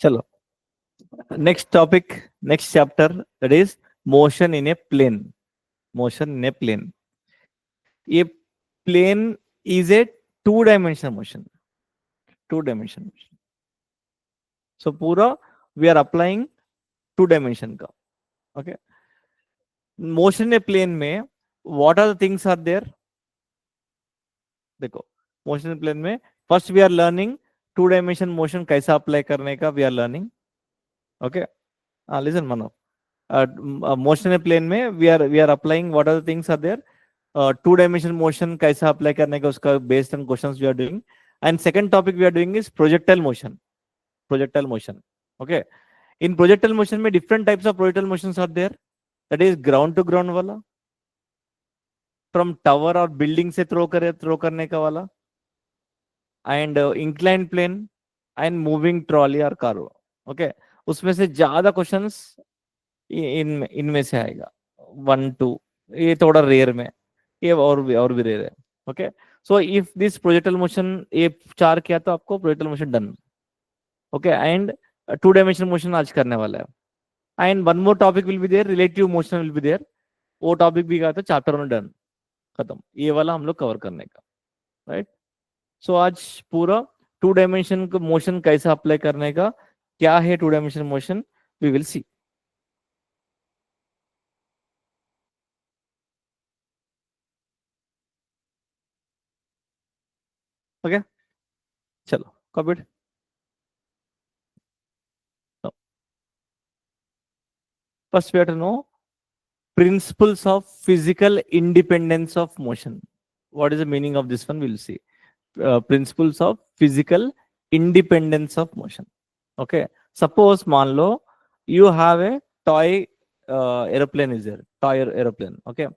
चलो, next topic, next chapter, that is motion in a plane. Motion in a plane. A plane is a two-dimensional motion. Two-dimensional motion. So पूरा we are applying two-dimension का. Okay. Motion in a plane में what are the things are there? देखो, motion in a plane में first we are learning two-dimension motion कैसा apply करने का we are learning. Okay. Listen Mano. Motion in a plane में we are applying what are the things are there. Two-dimension motion कैसा apply करने का उसका based on questions we are doing. And second topic we are doing is projectile motion. Projectile motion. Okay. In projectile motion में different types of projectile motions are there. That is ground to ground वाला, from tower और building से throw करने का वाला, and inclined plane and moving trolley और car. Okay. उसमें से ज्यादा क्वेश्चंस इनमें से आएगा 1 2, ये थोड़ा रेयर में, ये और भी रेयर है. Okay. So if this projectile motion ये 4 किया तो आपको projectile motion done. Okay. And two dimensional motion आज करने वाला है. And one more topic will be there, relative motion will be there. वो टॉपिक भी कहा था चैप्टर 1 डन, खत्म. ये वाला हम लोग कवर करने का. राइट. सो आज पूरा टू डायमेंशन मोशन कैसा अप्लाई करने का, क्या है two dimensional motion, we will see. Okay. चलो copied. First we have to know principles of physical independence of motion. What is the meaning of this one? We'll see. Principles of physical independence of motion. Okay. Suppose मान लो you have a toy aeroplane is there. Toy aeroplane. Okay.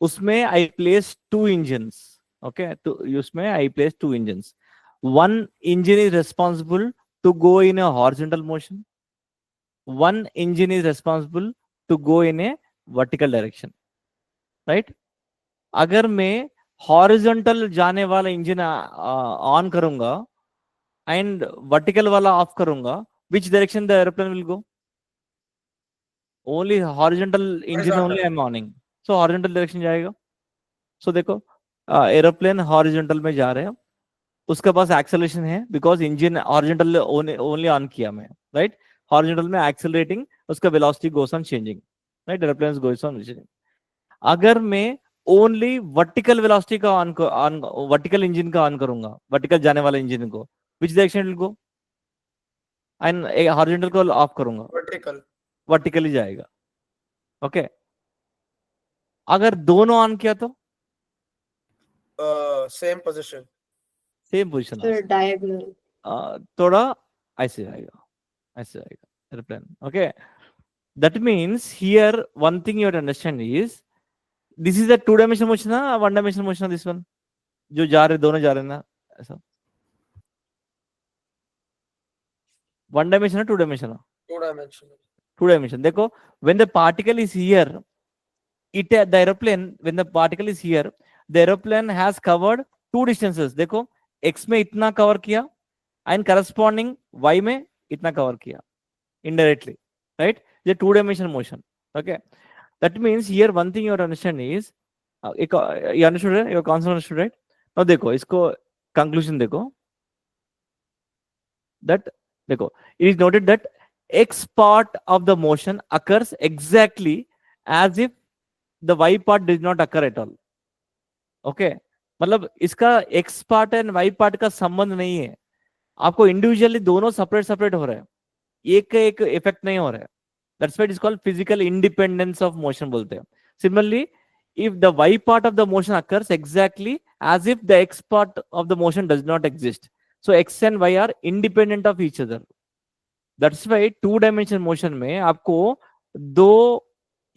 उसमें I place 2 engines. Okay. तो उसमें I place 2 engines. One engine is responsible to go in a horizontal motion. One engine is responsible to go in a vertical direction. Right. अगर मैं horizontal जाने वाला engine on करूंगा and vertical वाला of करूंगा, which direction the aeroplane will go? Only horizontal engine only I am owning, so horizontal direction जाएगा. So देखो aeroplane horizontal में जा रहे हैं, उसके पास एक्सेलरेशन है because engine horizontal only on किया मैं. राइट. हॉरिजॉन्टल में एक्सेलरेटिंग, उसका velocity goes on changing. Right. Aeroplane goes on changing. अगर मैं ओनली वर्टिकल वेलोसिटी का ऑन वर्टिकल इंजन का ऑन करूंगा, वर्टिकल जाने वाले इंजन को, which direction will go? And horizontal को ऑफ करूंगा, वर्टिकल, वर्टिकली जाएगा. ओके. अगर दोनों ऑन किया तो same position, same position, diagonal, थोड़ा ऐसे आएगा, ऐसे आएगा aeroplane. Okay. That means here one thing you have to understand is this is a two dimensional motion ना one dimensional motion. This one जो जा रहे, दोनों जा रहे ना, ऐसा वन डायमेंशन है, two dimension? Two dimension. Two dimension. देखो when the particle is here, it the aeroplane, when the particle is here, the aeroplane has covered two distances. देखो x में इतना कवर किया and corresponding y में इतना cover किया indirectly. Right. The two dimensional motion. Okay. That means here one thing you have to understand is you understood it? Your concept understood, right? Now देखो इसको conclusion देखो, that देखो it is noted that x part of the motion occurs exactly as if the y part did not occur at all. Okay. मतलब इसका x part and y part का संबंध नहीं है. आपको इंडिविजुअली दोनों सेपरेट सेपरेट हो रहा है, एक का एक इफेक्ट नहीं हो रहा है. That's why it is called physical independence of motion बोलते हैं. Similarly if the y part of the motion occurs exactly as if the x part of the motion does not exist, so x and y are independent of each other. That's why to dimensional motion में आपको दो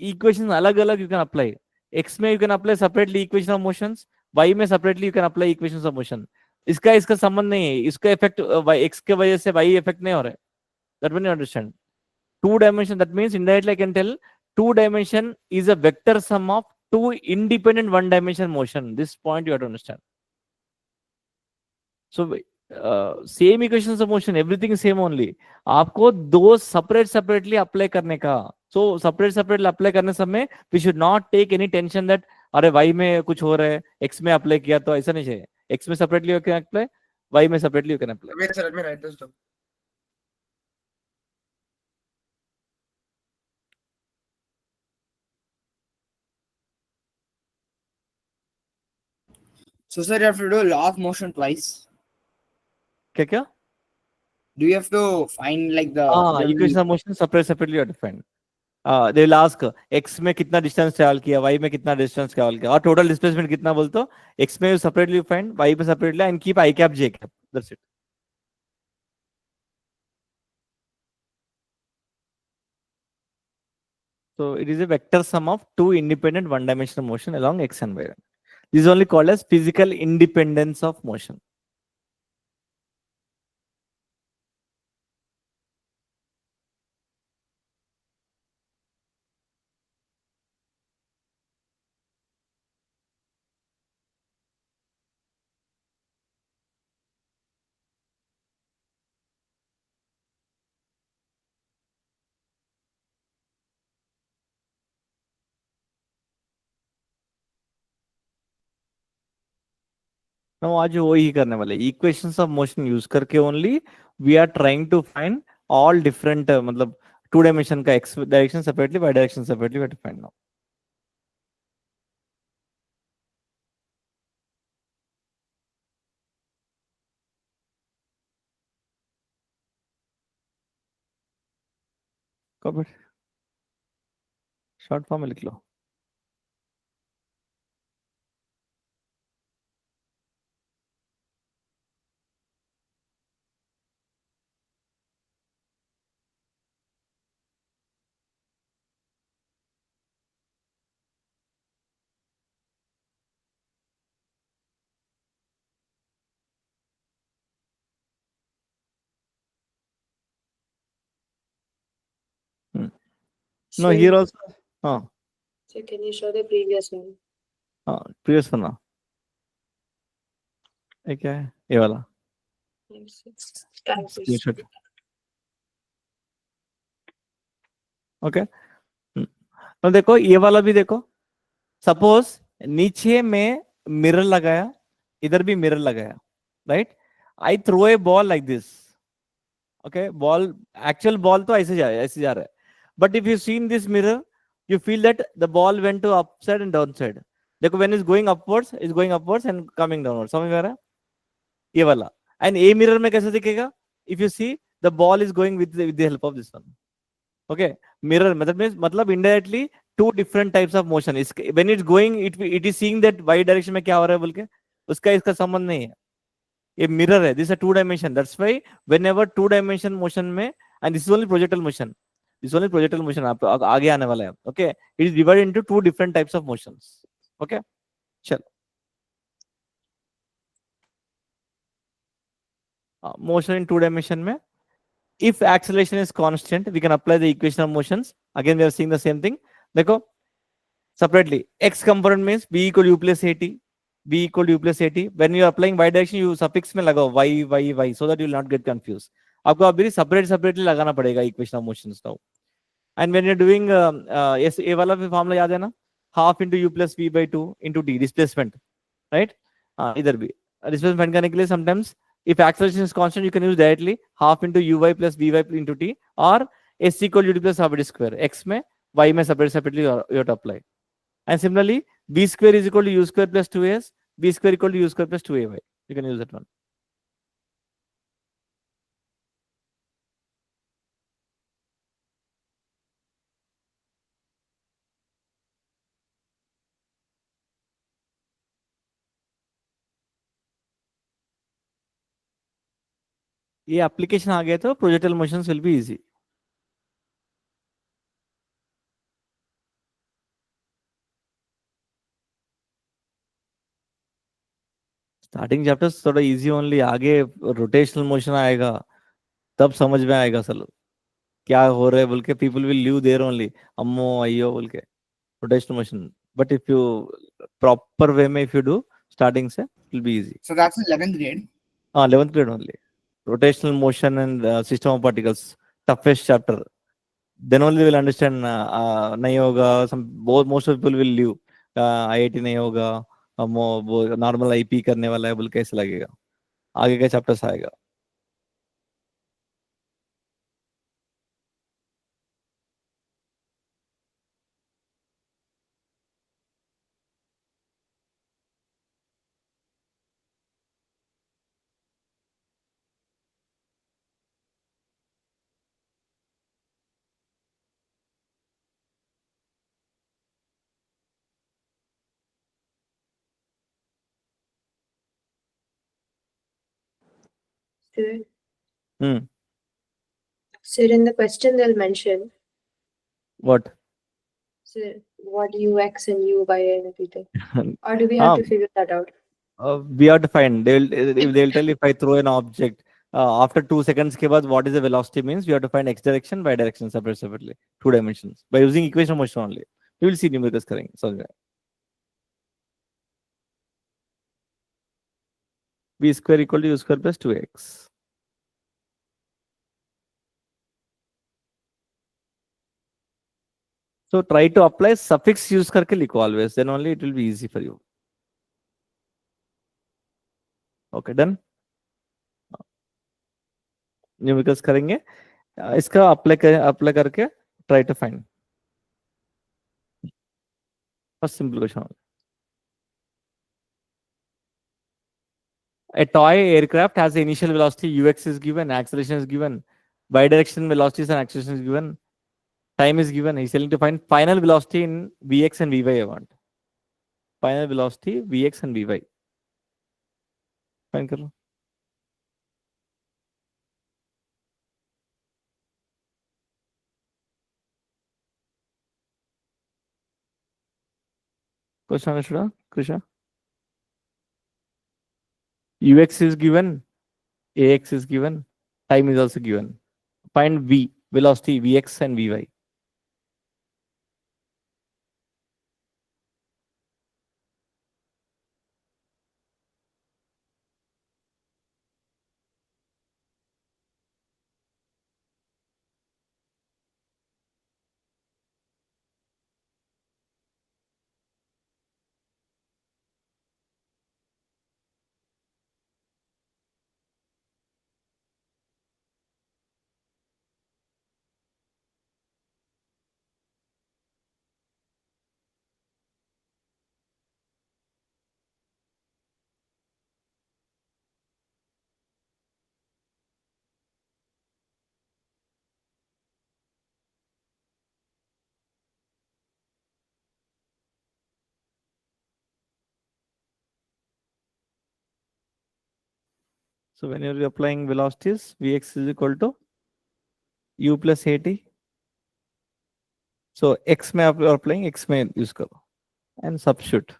equation अलग अलग you can apply. x में you can apply separately equation of motions, y में separately you can apply equations of motion. इसका संबंध नहीं है, इसका इफेक्ट x के वजह से y इफेक्ट नहीं हो रहा है. That one you understand. Two dimension, that means indirectly I can tell two dimension is a vector sum of two independent one dimension motion. This point you have to understand. So same equations of motion, everything same only. आपको दो separately apply करने का. सो separately apply करने समय we should not take any tension that अरे y में कुछ हो रहा है, एक्स में अप्लाई किया तो ऐसा नहीं चाहिए. एक्स में separately you can apply, y में separately you can apply. Wait, sir, let me write this down. So, sir, you have to do law of motion twice. क्या क्या? Do you have to find like the equation of motion separately you have to find. They will ask x में कितना distance travel किया, y में कितना distance travel किया और total displacement कितना बोलते हो. x में सेपरेटली फाइंड, y में separately, and keep i cap j cap. That's it. So it is a vector sum of two independent one-dimensional motion along x and y. This is only called as physical independence of motion. Now आज वही करने वाले equations of motion use करके only we are trying to find all different मतलब two dimension का x direction separately, y direction separately, we have to find now. Copy short form में लिख लो. No, here also. हाँ. So can you show the previous one? हाँ, previous one ना. ये क्या है? ये वाला. Screenshot. ओके. तो देखो ये वाला भी देखो. सपोज नीचे में मिरर लगाया, इधर भी मिरर लगाया, right. I throw a ball like this. Okay, ball actual ball तो ऐसे जा रहा है. But if you seen this mirror you feel that the ball went to upside and downside. देखो when it's going upwards and coming downwards. समझ में आ रहा है ये वाला. and a mirror में कैसे दिखेगा? if you see the ball is going with the help of this one. okay, mirror मतलब indirectly two different types of motion. when it's going it is seeing that y direction में क्या हो रहा है बोल के, उसका इसका संबंध नहीं है. ये मिरर है. This is two dimension. That's why whenever two dimension motion में, and this is only projectile motion, this only projectile motion आप आगे आने वाला है. okay, it is divided into two different types of motions. okay, चलो. motion in two dimension में if acceleration is constant we can apply the equation of motions. again we are seeing the same thing. देखो separately x component means b equal u plus at, b equal u plus at. when you are applying y direction you suffix में लगाओ y so that you will not get confused. आपको अभी separately लगाना पड़ेगा equation of motions now. and when you're doing yes, ये वाला भी formula याद है ना, half into u plus v by 2 into t displacement, right. इधर भी displacement करने के लिए sometimes if acceleration is constant you can use directly half into uy plus vy into t, or s equal ut plus half square. x में y में separately you have to apply. and similarly b square is equal to u square plus 2as, b square equal to u square plus 2ay. you can use that one. ये application आ गया तो projectile motions will be easy. Starting chapters थोड़ा easy only, आगे rotational motion आएगा तब समझ में आएगा सर क्या हो रहा है बोल के. People will leave there only अम्मो अयो बोल के rotational motion. But if you proper way में इफ यू डू स्टार्टिंग से will be easy. So that's 11th grade. 11th grade only. Rotational motion and system of particles, toughest chapter. Then only they will understand Nayoga. Most of people will leave IIT Nayoga, normal IP करने वाला है बोल कैसे लगेगा, आगे का chapters आएगा. Sir, Hmm. sir, in the question they'll mention, What? sir, what UX and UY and everything. Or do we have to figure that out? We have to find. They'll tell if I throw an object after 2 seconds के बाद what is the velocity means. We have to find x direction, y direction separately, 2 dimensions by using equation of motion only. We will see numericals करेंगे. समझ गए? b square equal to u square plus 2x. So try to apply suffix use करके लिखो always. Then only it will be easy for you. Okay, done. Numericals करेंगे. इसका apply करके try to find. First simple question. A toy aircraft has the initial velocity ux is given, acceleration is given, bidirectional velocities and acceleration is given, time is given. He's telling to find final velocity in vx and vy. I want final velocity vx and vy. Find करो. Question understood, Krisha? ux is given, ax is given, time is also given. Find v velocity vx and vy. So when you're applying velocities, vx is equal to u plus at. So x में आप applying x में use करो and substitute.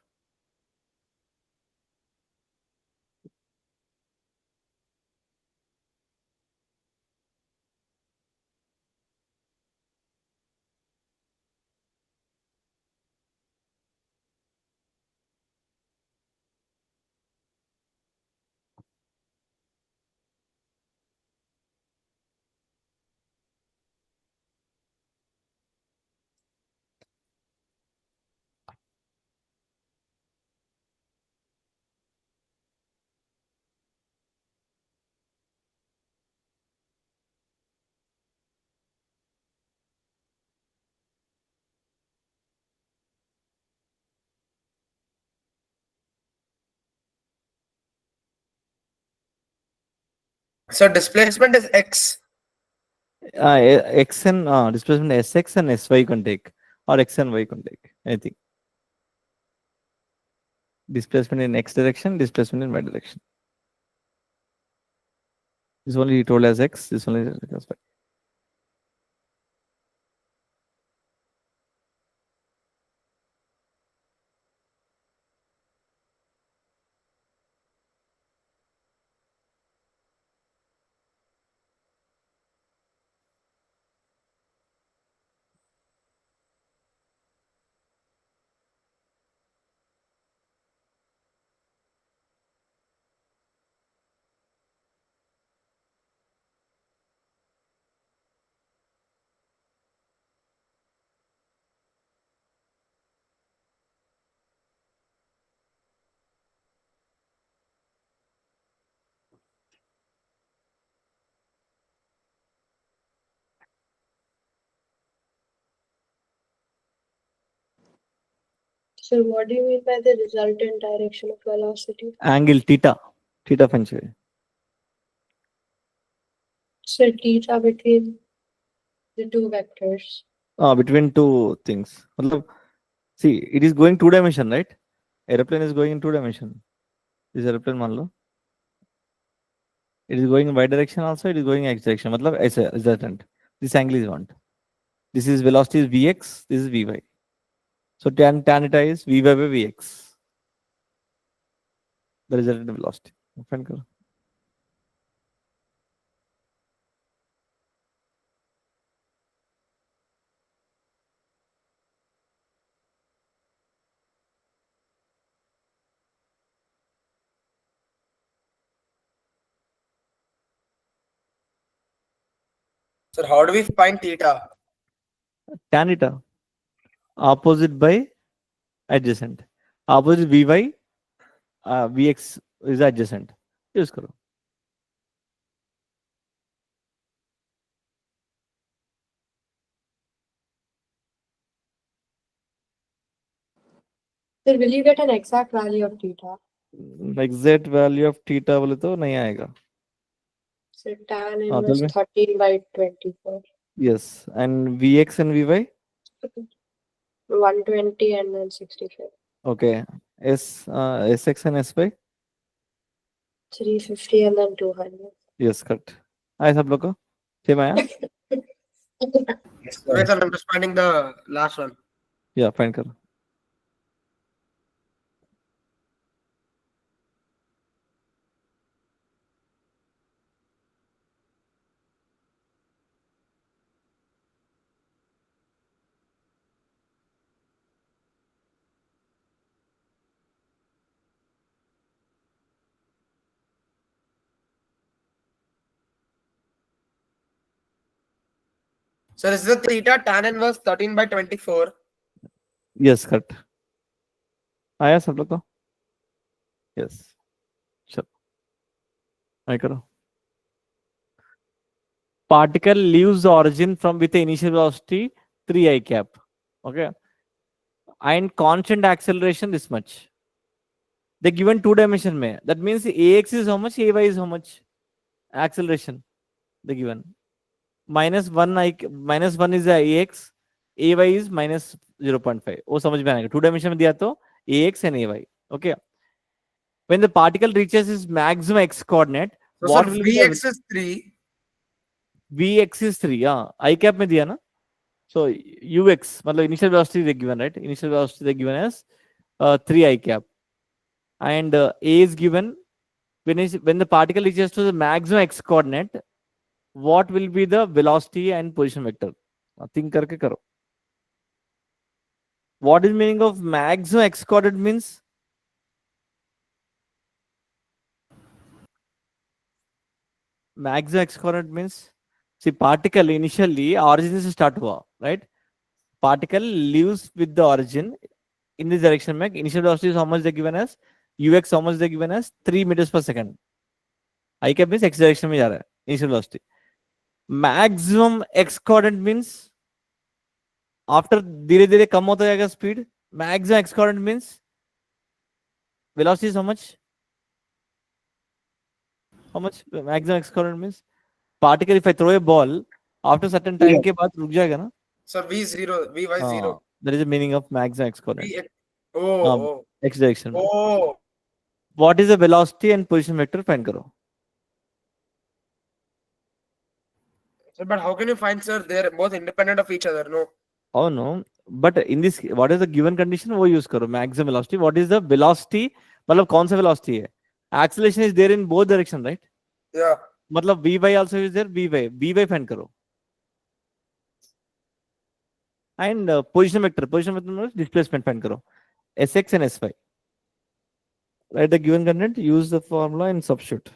So displacement is x. X and displacement sx and sy you can take, or x and y you can take anything. Displacement in x direction, displacement in y direction. This only told as x, this only as y. So what do you mean by the resultant direction of velocity? Angle theta find చేయి. So theta between the two vectors. Between two things. मतलब, see, it is going two dimension, right? Aeroplane is going in two dimension. This aeroplane मान लो. It is going in y direction also. It is going x direction. मतलब ऐसे resultant. This angle is 1. This is velocity is vx. This is vy. So tan theta is vy by vx. The resultant velocity. Find करो. Sir, how do we find theta? Tan theta. Opposite by adjacent. Opposite vy. Vx is adjacent. Use करो. Sir, will you get an exact value of theta? Exact value of theta बोले तो नहीं आएगा. So tan tell inverse me. 13 by 24. Yes, and vx and vy. 120 and then 65. Okay. Sx and sy. 350 and then 200. Yes, correct. आया सब लोग को? Same आया? Yes, sir, I'm just finding the last one. Yeah, find करो. Sir, is the theta tan inverse 13 by 24? Yes, correct. आया सब लोग को? Yes. चलो. आया करो. Particle leaves the origin from with the initial velocity 3 cap. Okay. And constant acceleration this much. They given two dimension में. That means ax is how much, ay is how much? Acceleration. They given. -1 is the ax, ay is minus 0.5. वो समझ में आएगा. Two dimension में दिया तो ax and ay. Okay. When the particle reaches its maximum x coordinate, So, what sir, will be the Vx is 3. Vx is 3. Yeah. I cap में दिया ना. So ux, मतलब initial velocity they given, right? Initial velocity they given as 3 I cap, and a is given when the particle reaches to the maximum x coordinate. What will be the velocity and position vector? Think करके करो. What is meaning of maximum x coordinate means? Maximum x coordinate means, see, particle initially origin से start हुआ, right? Particle leaves with the origin in this direction. Make initial velocity is how much they given as, ux how much they given as 3 meters per second. I cap means x direction में जा रहा है initial velocity. Maximum x coordinate means after धीरे धीरे कम होता जाएगा speed. Maximum x coordinate means velocity is how much? How much maximum x coordinate means? Particle, if I throw a ball, after certain time के बाद रुक जाएगा ना? Sir, V0, Vy0. That is the meaning of maximum x coordinate. Oh, X direction. oh. What is the velocity and position vector? Find करो. Sir, but how can you find, sir? They're both independent of each other, no? Oh no, but in this, what is the given condition? वो use करो. Maximum velocity. What is the velocity? मतलब कौन सा velocity है? Acceleration is there in both direction, right? Yeah. मतलब Vy also is there. Vy find करो. And position vector means displacement find करो. Sx and Sy. Write the given content. Use the formula and substitute.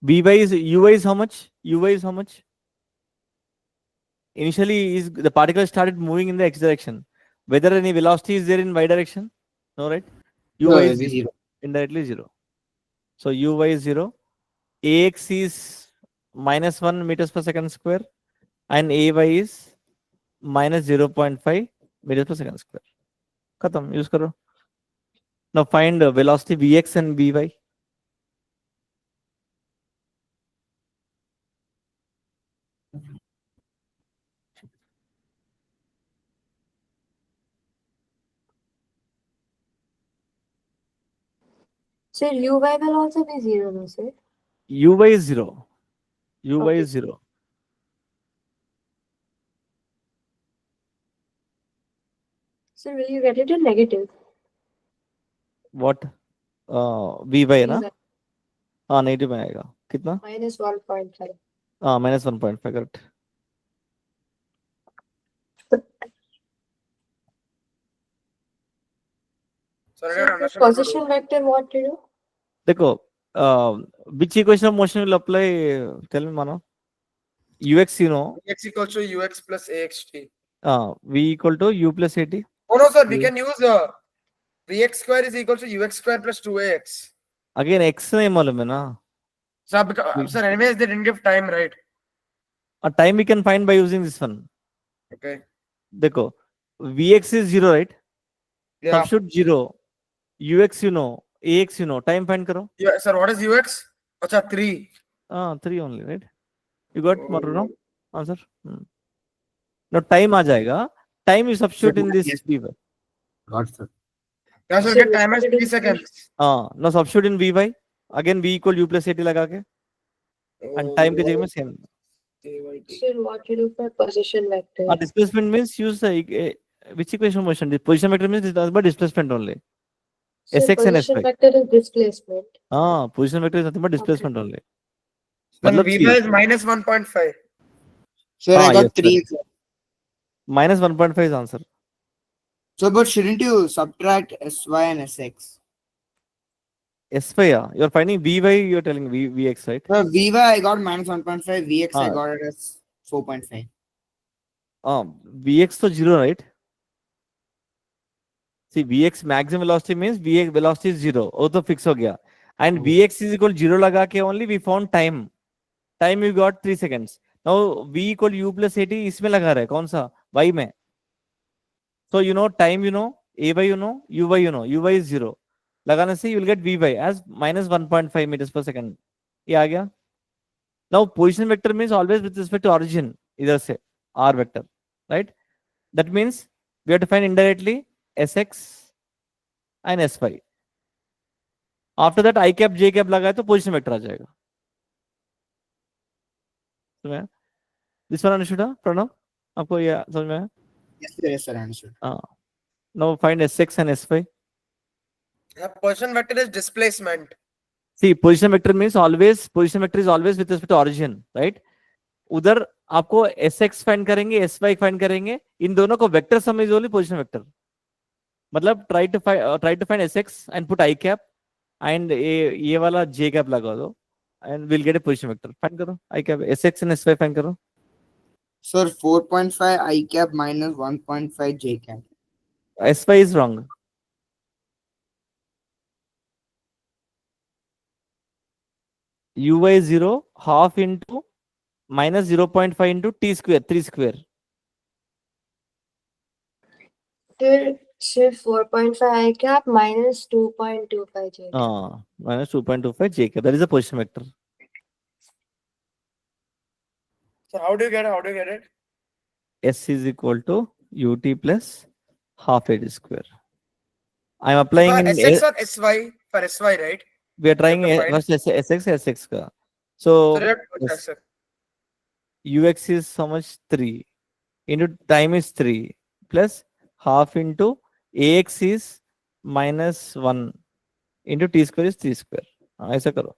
Vy is uy is how much? Uy is how much? Initially, is the particle started moving in the x direction. Whether any velocity is there in y direction? No, right? No, Uy it'll is be 0. indirectly 0. So Uy is 0. Ax is -1 meters per second square and Ay is -0.5 meters per second square. Khatam, use karo. Now find velocity Vx and Vy. Sir, Uy will also be 0, no, sir? Uy is 0. Uy Okay. is 0. Sir, will you get it in negative? What? Vy ना? Vy. हाँ negative में आएगा. कितना? -1.5. हाँ -1.5 correct. Sorry, I Sir, don't for understand what to do. position vector, what to do? देखो, which equation of motion will apply? Tell me, Mano. Ux, you know, X equals to ux plus axt. v equal to u plus at. Oh no, sir, we Yeah. can use vx square is equal to ux square plus 2ax. Again, x नहीं मालूम है ना. Sir, because, sir, anyways, they didn't give time, right? A time we can find by using this one. Okay. देखो, vx is 0, right? Yeah. Substitute 0. ux you know, ax you know. Time find करो. Yeah, sir, what is ux? Acha, 3. 3 only, right? You got Oh, Maru, no? Answer. Now time आ जाएगा. Time you substitute in this Yes. vy. Got sir. yeah, so Sir, get time as what to 3 do? seconds. Now substitute in vy. Again v equal u plus at लगा के. And time के जगह में same. Sir, what to do for position vector? Displacement means use the which equation motion? The position vector means it does but displacement only. Sir, Sx and position sy. vector is displacement. Position vector is nothing but displacement only. Then मतलब vy see, is minus 1.5. Sir, I got yes, 3. minus 1.5 is answer. So, but shouldn't you subtract sy and sx? Sy, you're finding vy, you're telling vx, right? So, vy I got -1.5, vx I Ah. got it as 4.5. Vx to 0, right? See, vx maximum velocity means vx velocity is 0. वो तो fix हो गया. And vx is equal 0 लगा के only we found time. Time you got 3 seconds. Now v equal u plus at इसमें लगा रहा है कौन सा? y में. So you know time you know, ay you know, uy you know, uy is 0. लगाने से you will get vy as -1.5 meters per second. ये आ गया. Now position vector means always with respect to origin. इधर से r vector, right? That means we have to find indirectly sx and sy. After that I cap j cap लगाए तो position vector आ जाएगा. समझ में? This one understood, Pranav? आपको ये समझ में आया? Yes, sir, I understood. Now find sx and sy. The position vector is displacement. See, position vector is always with respect to origin, right? उधर आपको sx फाइंड करेंगे, sy फाइंड करेंगे. इन दोनों को vector sum is only position vector. मतलब try to find sx and put I cap and ये वाला j cap लगा दो and we'll get a position vector. Find करो I cap sx and sy find करो. Sir, 4.5 I cap minus 1.5 J cap. Sy is wrong. Uy is 0 half into minus 0.5 into t square 3 square. Sir, 4.5 I cap minus 2.25 J cap. Minus 2.25 j cap. That is the position vector. So how do you get it? S is equal to ut plus half a square. I am applying For in sx or sy? For sy, right? we are trying You have to first sx ka. So So yes, sir. ux is how much 3 into time is 3 plus half into ax is minus 1 into t square is 3 square. ऐसा करो.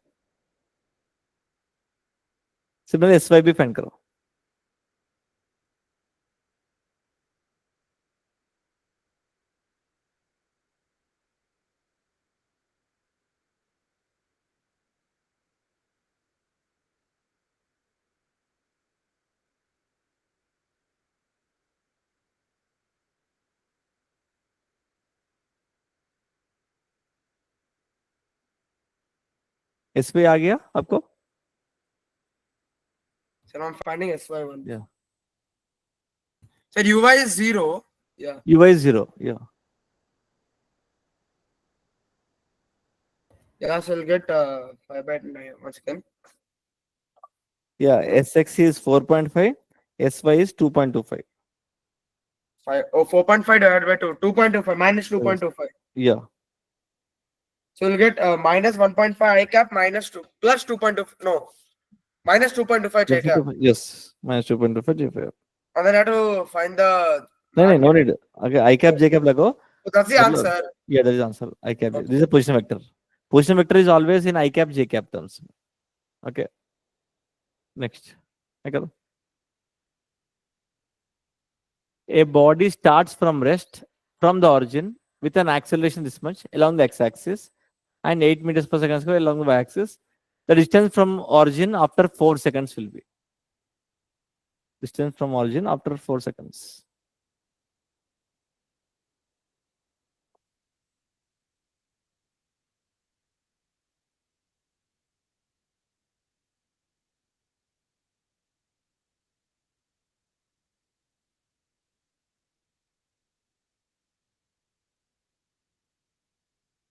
Similarly sy भी find करो. S पे आ गया आपको? Sir, I'm finding SY1. Yeah. Sir, UY is 0. Yeah. UI is 0. Yeah. Yeah, so I'll get 5 by 9 once again. Yeah. SX is 4.5. SY is 2.25. 4.5 divided by 2. 2.25 minus 2.25. Yeah. So we'll get minus 1.5 I cap minus 2 plus 2.2. No, minus 2.25 J cap. Yes. Minus 2.25 J5. And then I have to find the. No need. Okay. I cap J cap lago. So that's the Matlab- answer. Yeah, that is answer. I cap. Okay. This is a position vector. Position vector is always in I cap J cap terms. Okay. Next. Okay. A body starts from rest from the origin with an acceleration this much along the x-axis and 8 meters per second square along the y-axis. The distance from origin after 4 seconds will be. Distance from origin after 4 seconds.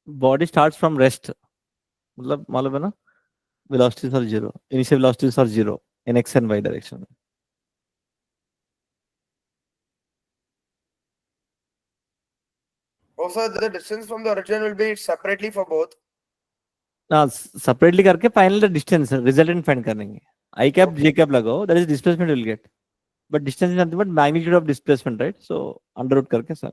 Body starts from rest. मतलब मालूम है ना? Velocities are 0. Initial velocities are 0 in x and y direction. Also, the distance from the origin will be separately for both. Now separately करके final the distance resultant find करेंगे. I cap J cap लगाओ, that is displacement will get. But distance is nothing but magnitude of displacement, right? So under root करके sir.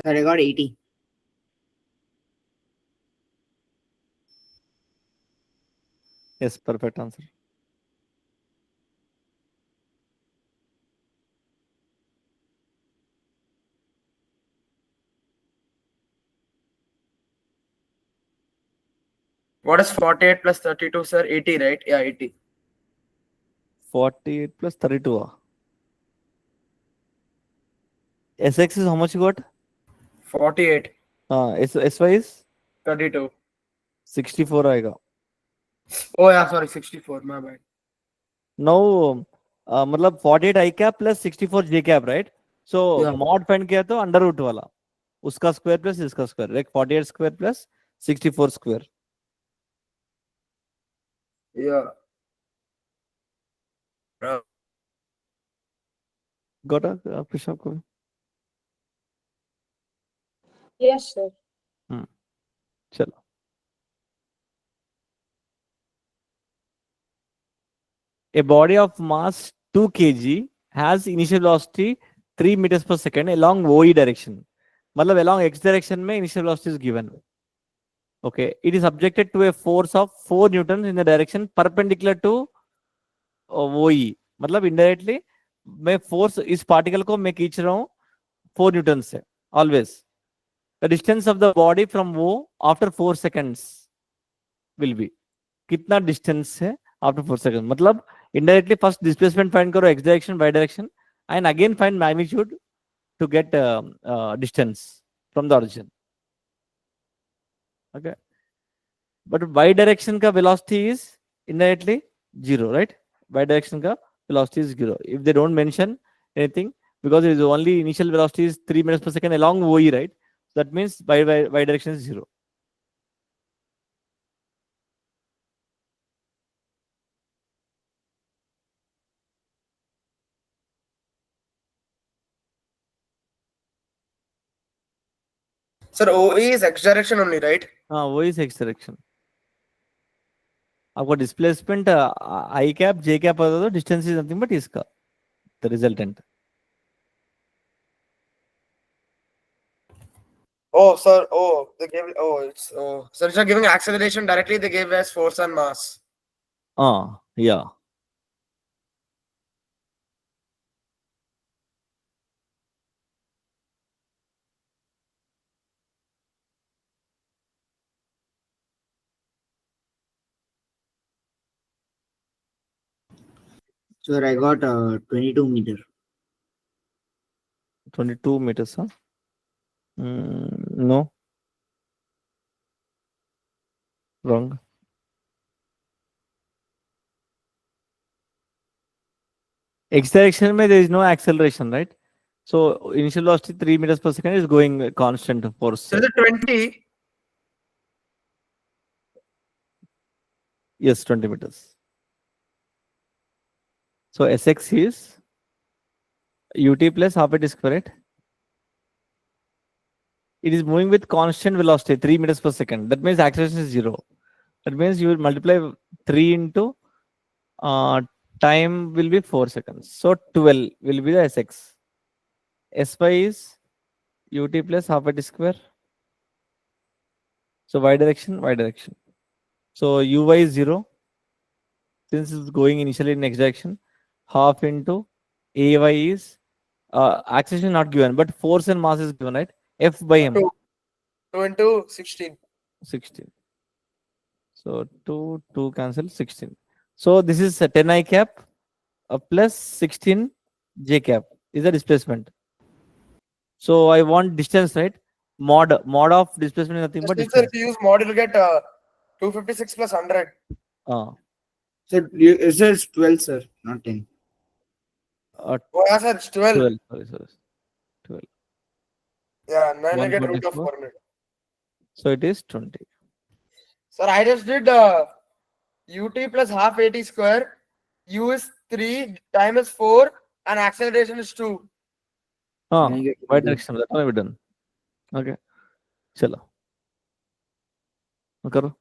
Sir, I got 80. Yes, perfect answer. What is 48 plus 32, sir? 80, right? Yeah, 80. 48 plus 32. SX is how much you got? 48, SY is 32. 64 आएगा. Oh, yeah, sorry, 64. My bad. Now मतलब 48 I cap plus 64 J cap, right? So Yeah. mod find किया तो under root वाला उसका square plus इसका square, like 48 square plus 64 square. Yeah. Got a Prishab को? Yes, sir. चलो. A body of mass 2 kg has initial velocity 3 meters per second along OE direction. मतलब along x direction में initial velocity is given. Okay, it is subjected to a force of 4 newtons in the direction perpendicular to OE. मतलब indirectly मैं force इस particle को मैं खींच रहा हूँ 4 newtons से always. The distance of the body from O after 4 seconds will be. कितना distance है after 4 seconds? मतलब indirectly first displacement find करो x direction, y direction, and again find magnitude to get distance from the origin. Okay, but y direction का velocity is indirectly 0, right? Y direction का velocity is 0 if they don't mention anything, because it is only initial velocity is 3 meters per second along OE, right? So that means y direction is 0. Sir, OE is x direction only, right? वो is x direction. आपका displacement I cap J cap होता तो distance is nothing but इसका the resultant. Oh, sir. Oh, they gave. Oh, it's. Oh, so instead of giving acceleration directly, they gave as force and mass. Yeah. Sir, I got 22 meter. 22 meters, huh? No. Wrong. X direction में there is no acceleration, right? So initial velocity 3 meters per second is going constant force. So is it 20? Yes, 20 meters. So Sx is ut plus half a square, right? It is moving with constant velocity 3 meters per second. That means acceleration is 0. That means you will multiply 3 into time will be 4 seconds. So 12 will be the Sx. Sy is ut plus half a square. So y direction, y direction. So uy is 0. Since it's going initially in x direction, half into ay is acceleration not given, but force and mass is given, right? F by m. 2 into 16. 16. So 2 cancel 16. So this is a 10 I cap plus 16 j cap is the displacement. So I want distance, right? Mod of displacement is nothing but Yes, sir, distance. if you use mod, you'll get 256 plus 100. Sir, it says 12, sir, not 10. Oh, yeah, sir, it's 12. 12. Sorry. 12. Yeah, and then you get root of 144. 400. So it is 20. Sir, I just did ut plus half at square. U is 3, time is 4, and acceleration is 2. Can I get Y two? direction, that one we done. Okay. Chalo. करो.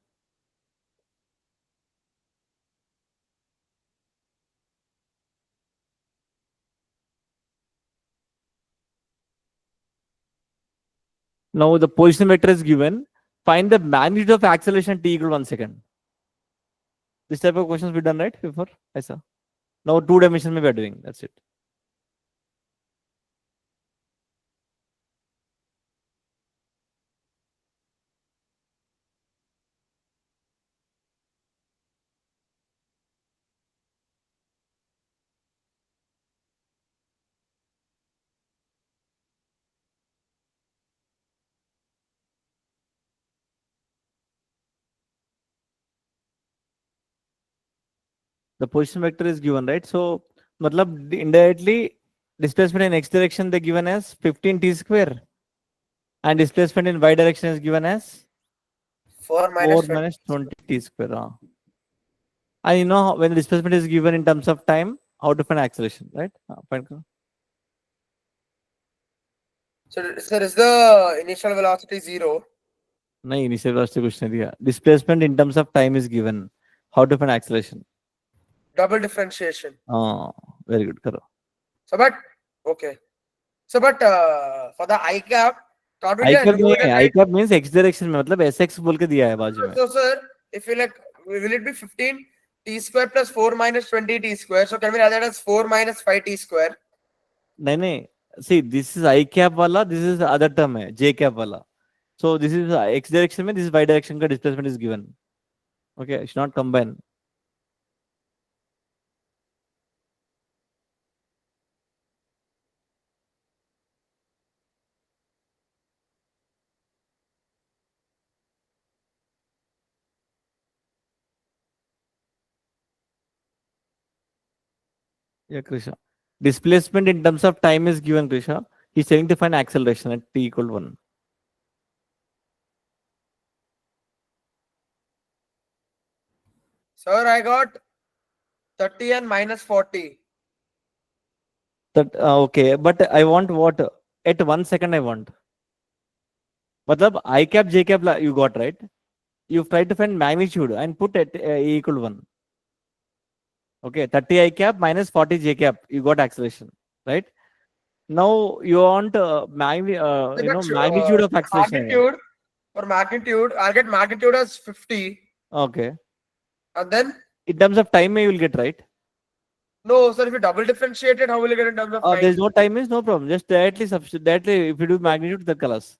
Now the position vector is given. Find the magnitude of acceleration t equal 1 second. This type of questions we done right before. Aisa. Now 2 dimension we are doing. That's it. The position vector is given, right? So, matlab indirectly displacement in x direction they given as 15 t square, and displacement in y direction is given as 4 4 minus 20. minus 20 t square. And you know when the displacement is given in terms of time, how to find acceleration, right? Fine. So, sir, is the initial velocity 0? No, initial velocity question दिया. Displacement in terms of time is given. How to find acceleration? Double differentiation. Very good. Karo. So, but, okay. So, but for the I cap, can't we I get cap numerator, नहीं है. I right? cap means x direction में मतलब sx बोल के दिया है बाजू में. So, sir, if you like, will it be 15 t square plus 4 minus 20 t square? So, can we write that as 4 minus 5 t square? नहीं. See, this is I cap वाला. This is the other term है. J cap वाला. So this is x direction में. This is y direction का displacement is given. Okay, it should not combine. Yeah, Krisha. Displacement in terms of time is given, Krisha. He's trying to find acceleration at t equal 1. Sir, I got 30 and minus 40. That okay, but I want what at 1 second I want. matlab I cap j cap you got, right? You try to find magnitude and put at a equal 1. Okay, 30 I cap minus 40 j cap, you got acceleration, right? Now you want magnitude of acceleration. Magnitude, for magnitude, I'll get magnitude as 50. Okay. And then, In terms of time, you will get, right? no, sir, if you double differentiate it, how will you get in terms of time? There's no time, is no problem. Just directly substitute. Directly, if you do magnitude, the colors.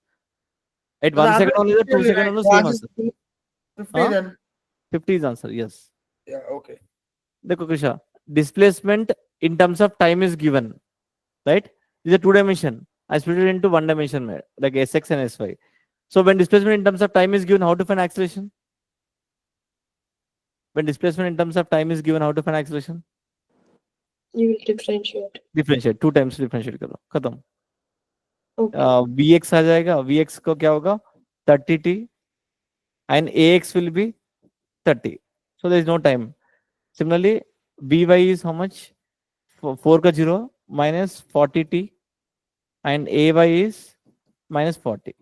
At So the 1 second answer only, is the 2 50 second only, only, right? same The answer. answer is 50 Huh? then. 50 is answer, yes. Yeah, okay. देखो Krisha, displacement in terms of time is given, right? This is a 2 dimension. I split it into 1 dimension, like Sx and Sy. So when displacement in terms of time is given, how to find acceleration? When displacement in terms of time is given, how to find acceleration? You will differentiate. Differentiate, 2 times differentiate करो, खत्म. Okay. Vx आ जाएगा, Vx को क्या होगा? 30t and Ax will be 30. So there is no time. Similarly, By is how much? 4 का 0 minus 40t and Ay is minus 40.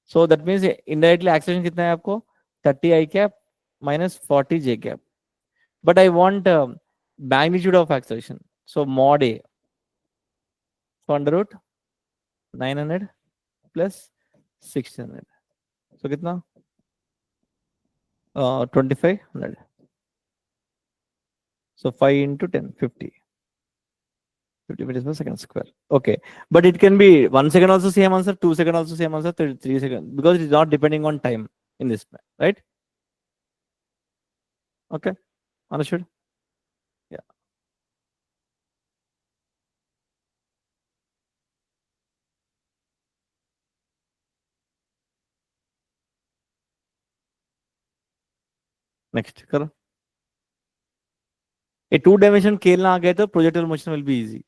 So that means indirectly acceleration कितना है आपको? 30 I cap minus 40 j cap. But I want magnitude of acceleration. So mod A. So under root 900 plus 1600. So कितना? 2500. So 5 into 10, 50. 50 meters per second square. Okay. But it can be 1 second also same answer, 2 second also same answer, 3 seconds. Because it is not depending on time in this, right? Okay. Understood? Yeah. Next. करो. A 2 dimension खेलना आ गया तो projectile motion will be easy.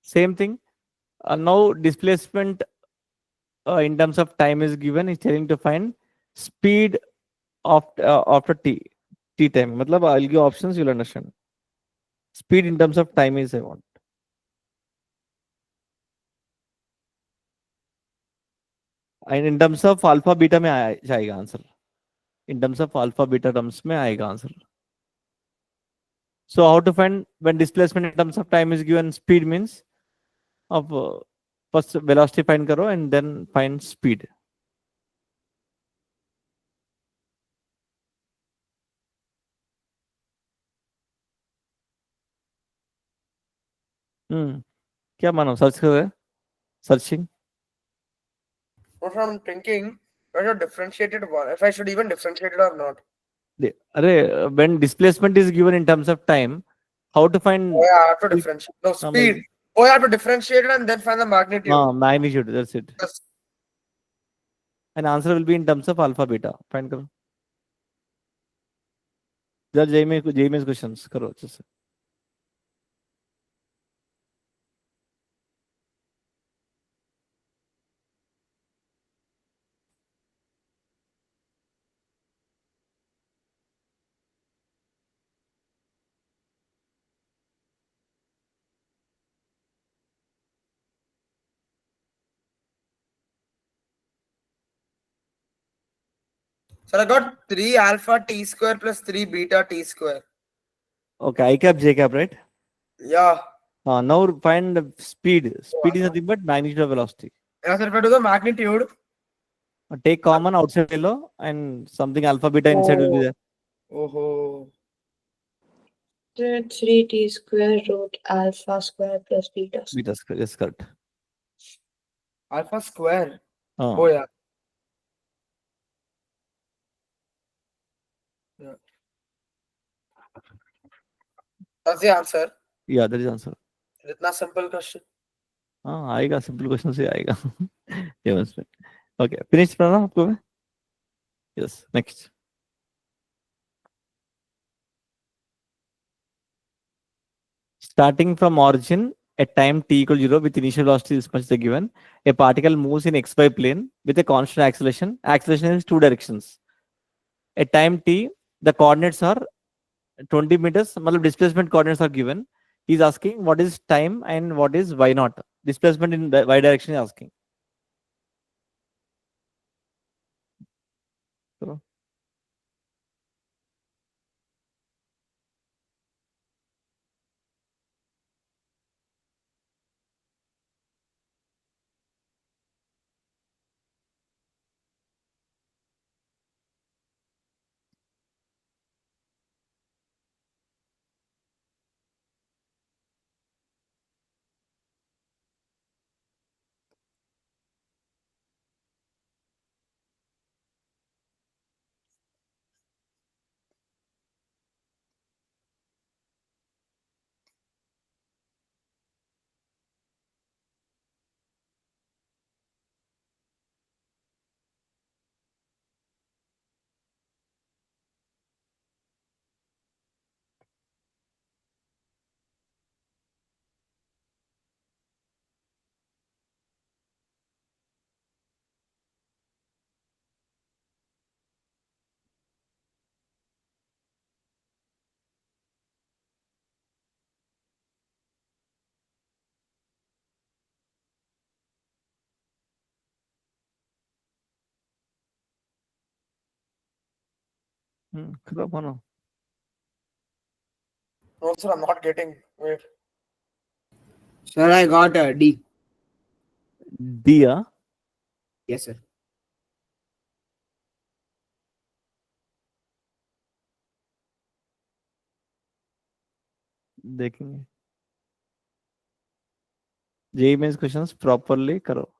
Same thing. Now displacement in terms of time is given. It's telling to find speed of after t time. मतलब I'll give options. You'll understand. Speed in terms of time is I want. And in terms of alpha beta में जाएगा answer. In terms of alpha beta terms में आएगा answer. So how to find when displacement in terms of time is given? Speed means of first velocity find करो and then find speed. क्या मानो search कर रहे? Searching. What I'm thinking, whether differentiated one, if I should even differentiate it or not. When displacement is given in terms of time, how to find? Oh, yeah, I have to differentiate. No, speed. Oh, I have to differentiate it and then find the magnitude. Magnitude. That's it. Yes. And answer will be in terms of alpha beta. Find करो. जरा JEE Mains questions करो अच्छे से. So I got 3 alpha t square plus 3 beta t square. Okay, I cap J cap, right? Yeah. Now find the speed. Speed is nothing but magnitude of velocity. Yeah, so if I do the magnitude. Take common outside yellow and something alpha beta inside will be there. Oh. 3t square root alpha square plus beta square. Beta square, yes, correct. Alpha square. Oh. Oh, yeah. Yeah. That's the answer. Yeah, that is answer. It's not simple question. आएगा simple question से आएगा. Yes. Okay, finish पढ़ना आपको में? Yes, next. Starting from origin at time t equal 0 with initial velocity this much given, a particle moves in xy plane with a constant acceleration. Acceleration is 2 directions. At time t, the coordinates are 20 meters. मतलब displacement coordinates are given. He's asking what is time and what is y naught. Displacement in the y direction is asking. So, करो बनो. No, sir, I'm not getting. Wait. Sir, I got a D. दिया. Yes, sir. देखेंगे. JEE Mains questions properly करो.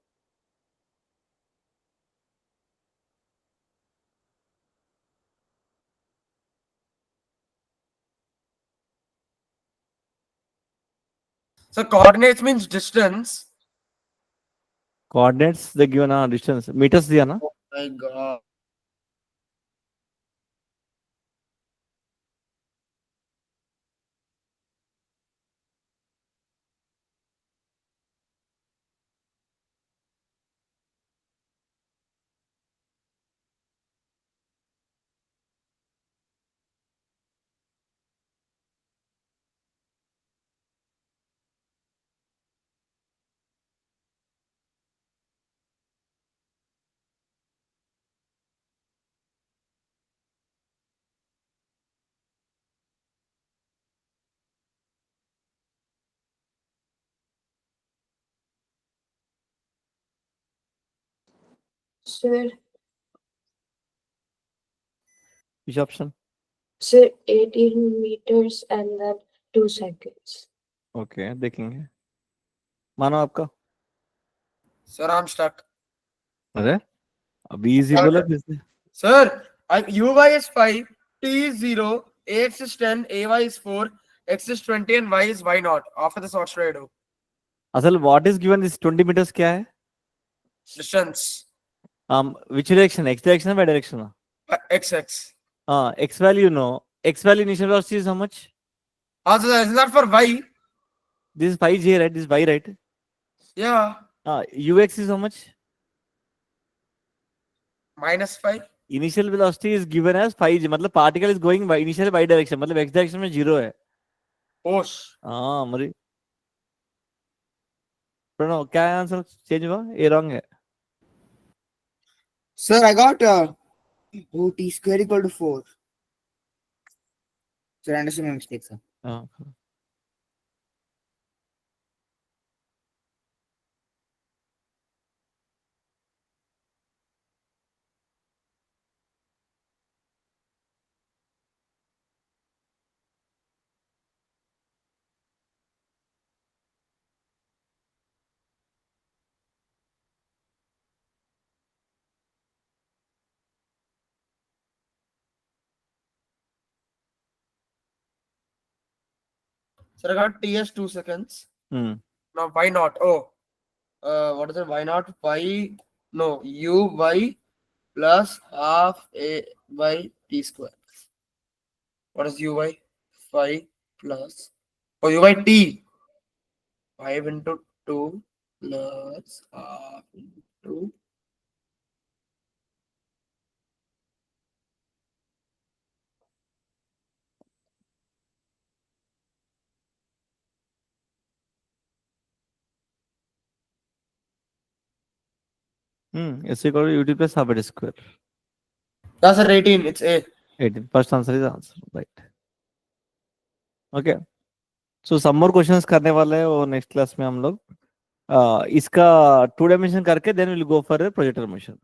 So coordinates means distance. Coordinates they given a distance. Meters दिया ना. Oh my God. Sir, Which option? sir, 18 meters and then 2 seconds. Okay, देखेंगे. मानो आपका. Sir, I'm stuck. अरे अभी easy Okay. बोला किसने? Sir, uy is 5, t is 0, ax is 10, ay is 4, x is 20, and y is y naught. After this, what should I do? असल what is given this 20 meters क्या है? Distance. Which direction? X direction or Y direction? X. X value no. X value initial velocity is how much? Also, is that for y? This is 5j, right? This is y, right? Yeah. Ux is how much? -5. Initial velocity is given as 5j. मतलब particle is going by initially y direction. मतलब x direction में 0 है. Osh. हाँ मरी. प्रणव क्या answer change हुआ? ये wrong है. Sir, I got t square equal to 4. Sir, I understand my mistake, sir. हाँ. So I got t as 2 seconds. Hmm. Now y naught. Oh, what is it? Y naught? Y. No, uy plus half a by t square. What is uy? 5 plus. Oh, uy t. 5 into 2 plus half into. S equal to ut plus half a square. That's sir 18. It's A. 18. First answer is the answer. Right. Okay. So some more questions करने वाले हैं वो next class में हम लोग इसका 2 dimension करके then we'll go for a projectile motion.